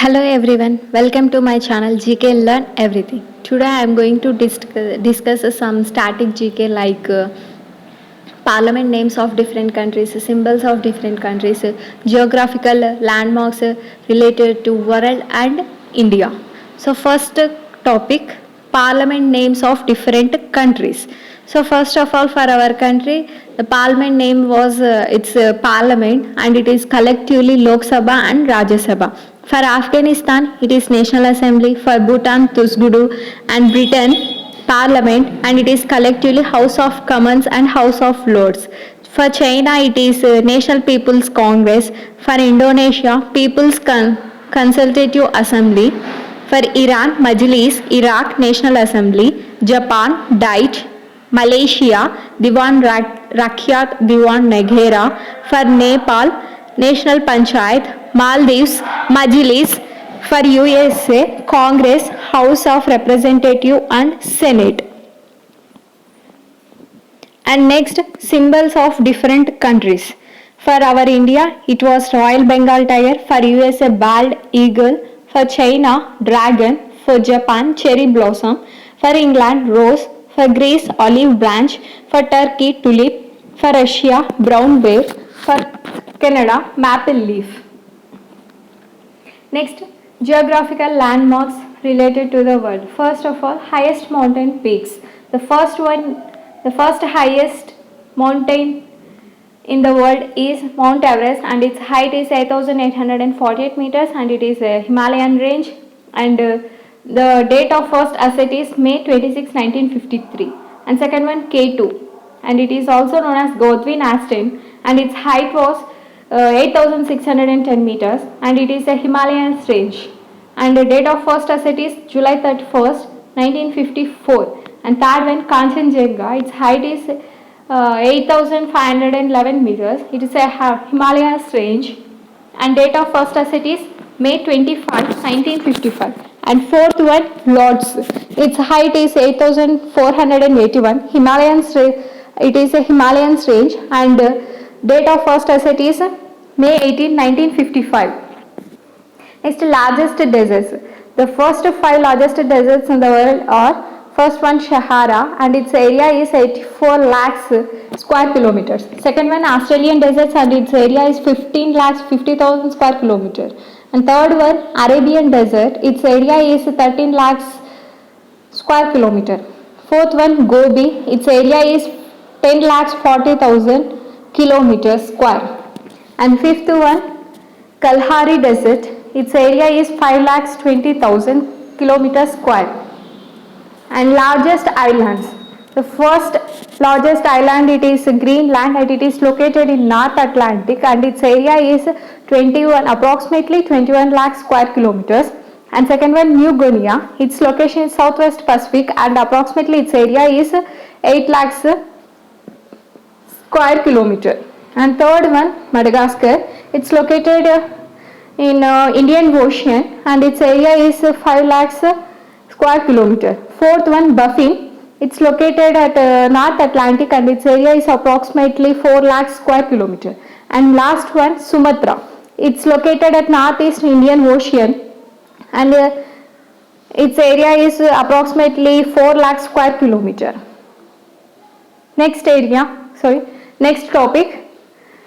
Hello everyone, welcome to my channel GK Learn Everything. Today I am going to discuss some static GK like parliament names of different countries, symbols of different countries, geographical landmarks related to world and India. So first topic, parliament names of different countries. So first of all, for our country, the parliament name was its parliament, and it is collectively Lok Sabha and Rajya Sabha. For Afghanistan, it is National Assembly. For Bhutan, Tusgudu, and Britain, Parliament, and it is collectively House of Commons and House of Lords. For China, it is National People's Congress. For Indonesia, Consultative Assembly. For Iran, Majlis, Iraq National Assembly. Japan, Diet. Malaysia, Diwan Rakyat Diwan Negara. For Nepal, National Panchayat. Maldives, Majlis. For USA, Congress, House of Representative and Senate. And next, symbols of different countries. For our India, it was Royal Bengal tiger. For USA, bald eagle. For China, dragon. For Japan, cherry blossom. For England, rose. For Greece, olive branch. For Turkey, tulip. For Russia, brown bear. For Canada, maple leaf. Next, geographical landmarks related to the world. First of all, highest mountain peaks. The first highest mountain in the world is Mount Everest, and its height is 8,848 meters, and it is a Himalayan range, and the date of first ascent is May 26, 1953. And second one, K2, and it is also known as Godwin Austen, and its height was 8,610 meters, and it is a Himalayan range, and the date of first ascent is July 31st, 1954. And third one, Kanchenjunga, its height is 8,511 meters. It is a Himalayan range, and date of first ascent is May 25, 1955. And fourth one, Lord's, its height is 8,481 Himalayan. It is a Himalayan range, and date of first ascent is May 18, 1955. Next, largest deserts. The first 5 largest deserts in the world are: first one, Sahara, and its area is 84 lakhs square kilometers. Second one, Australian deserts, and its area is 15 lakhs 50,000 square kilometers. And third one, Arabian desert, its area is 13 lakhs square kilometer. Fourth one, Gobi, its area is 10 lakhs 40,000 kilometers square. And fifth one, Kalahari desert, its area is 5 lakhs 20,000 kilometers square. And largest islands. The first largest island, it is Greenland, and it is located in North Atlantic, and its area is approximately 21 lakh square kilometers. And second one, New Guinea, its location is Southwest Pacific, and approximately its area is 8 lakhs square kilometer. And third one, Madagascar, it's located in Indian Ocean, and its area is 5 lakhs square kilometer. Fourth one, Baffin, it's located at North Atlantic, and its area is approximately 4 lakhs square kilometer. And last one, Sumatra, it's located at Northeast Indian Ocean, and its area is approximately 4 lakhs square kilometer. Next topic,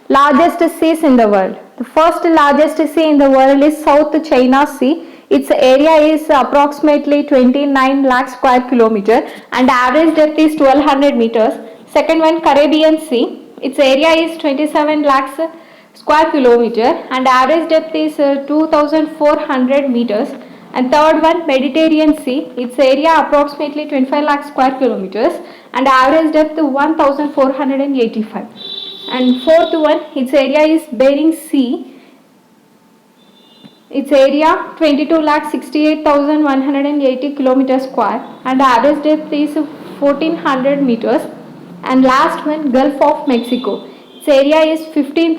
largest seas in the world. The first largest sea in the world is South China Sea. Its area is approximately 29 lakh square kilometer, and average depth is 1200 meters. Second one, Caribbean Sea. Its area is 27 lakhs square kilometer, and average depth is 2400 meters. And third one, Mediterranean Sea. Its area approximately 25 lakh square kilometers, and average depth 1485. And fourth one, its area is Bering Sea. Its area 22,68,180 kilometers square, and15 depth is 1400 meters. And last one, Gulf of Mexico. Its area is 15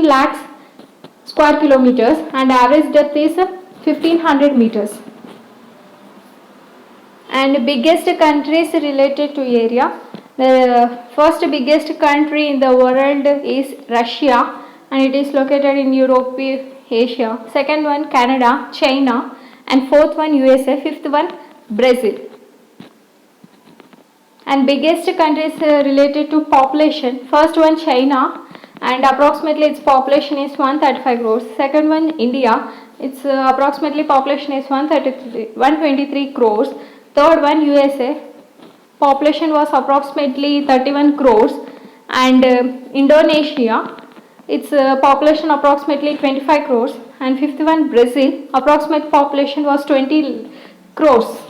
lakhs square kilometers, and average depth is 1500 meters. And biggest countries related to area. The first biggest country in the world is Russia, and it is located in Europe, Asia. Second one Canada, China, and fourth one USA, fifth one Brazil. And biggest countries related to population, first one China, and approximately its population is 135 crores. Second one India, its approximately population is 123 crores. Third one USA, population was approximately 31 crores. And Indonesia, its population approximately 25 crores. And fifth one Brazil, approximate population was 20 crores.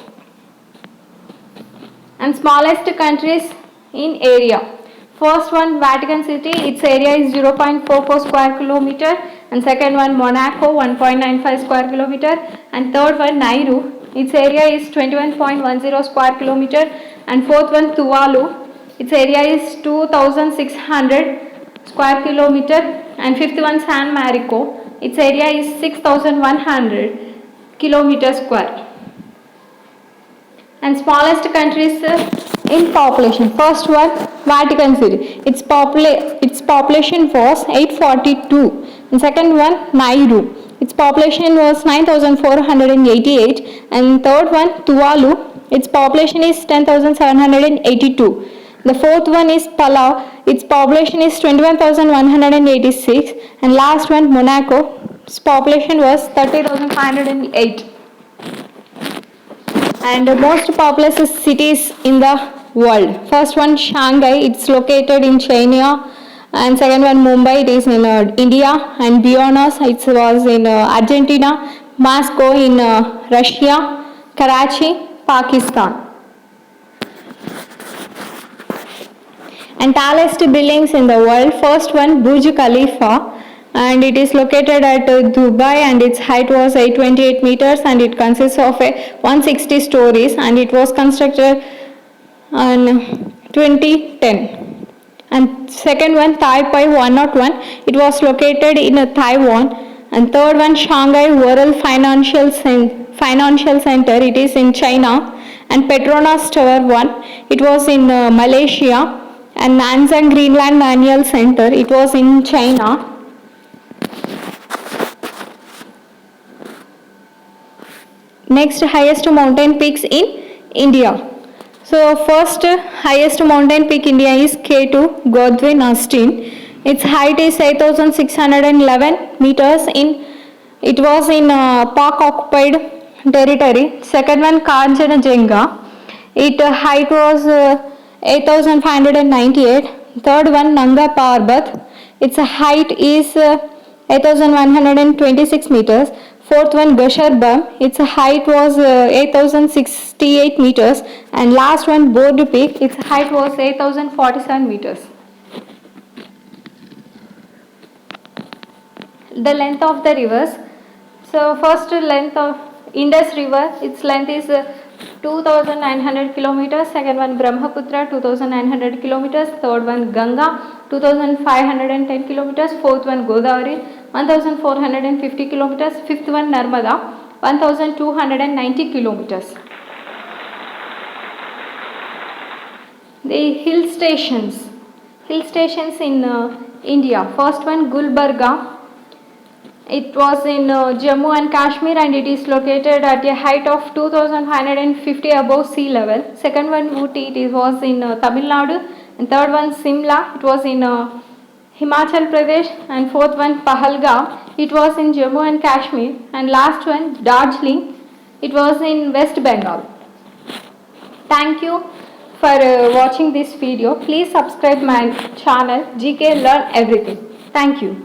And smallest countries in area. First one Vatican City, its area is 0.44 square kilometer, and second one Monaco 1.95 square kilometer, and third one Nauru, its area is 21.10 square kilometer, and fourth one Tuvalu, its area is 2600 square kilometer, and fifth one San Marino, its area is 6100 kilometer square. And smallest countries in population. First one Vatican City. Its population was 842. And second one Nauru. Its population was 9488. And third one Tuvalu. Its population is 10782. The fourth one is Palau. Its population is 21,186. And last one Monaco. Its population was 30,508. And most populous cities in the world. First one Shanghai, it's located in China, and second one Mumbai, it is in India, and Buenos it was in Argentina, Moscow in Russia, Karachi, Pakistan. And tallest buildings in the world, first one Burj Khalifa, and it is located at Dubai, and its height was 828 meters, and it consists of 160 stories, and it was constructed in 2010. And second one Taipei 101, it was located in Taiwan. And third one Shanghai World Financial Center, it is in China. And Petronas Tower 1, it was in Malaysia. And Nanjing Greenland Annual Center, it was in China. Next, highest mountain peaks in India. So first highest mountain peak India is K2 Godwin Austen. Its height is 8,611 meters. It was in Pak occupied territory. Second one Kanchenjunga. Its height was 8,598. Third one Nanga Parbat. Its height is 8,126 meters. Fourth one Gasharbam, its height was 8,068 meters, and last one Board Peak, its height was 8,047 meters. The length of the rivers. So first length of Indus River, its length is 2,900 kilometers. Second one Brahmaputra 2,900 kilometers. Third one Ganga 2,510 kilometers. Fourth one Godavari 1,450 kilometers. Fifth one Narmada 1,290 kilometers. The hill stations in India. First one Gulbarga. It was in Jammu and Kashmir, and it is located at a height of 2,550 above sea level. Second one Ooty, it was in Tamil Nadu. And third one Simla, it was in Himachal Pradesh. And fourth one Pahalgam, it was in Jammu and Kashmir. And last one Darjeeling, it was in West Bengal. Thank you for watching this video. Please subscribe my channel GK Learn Everything. Thank you.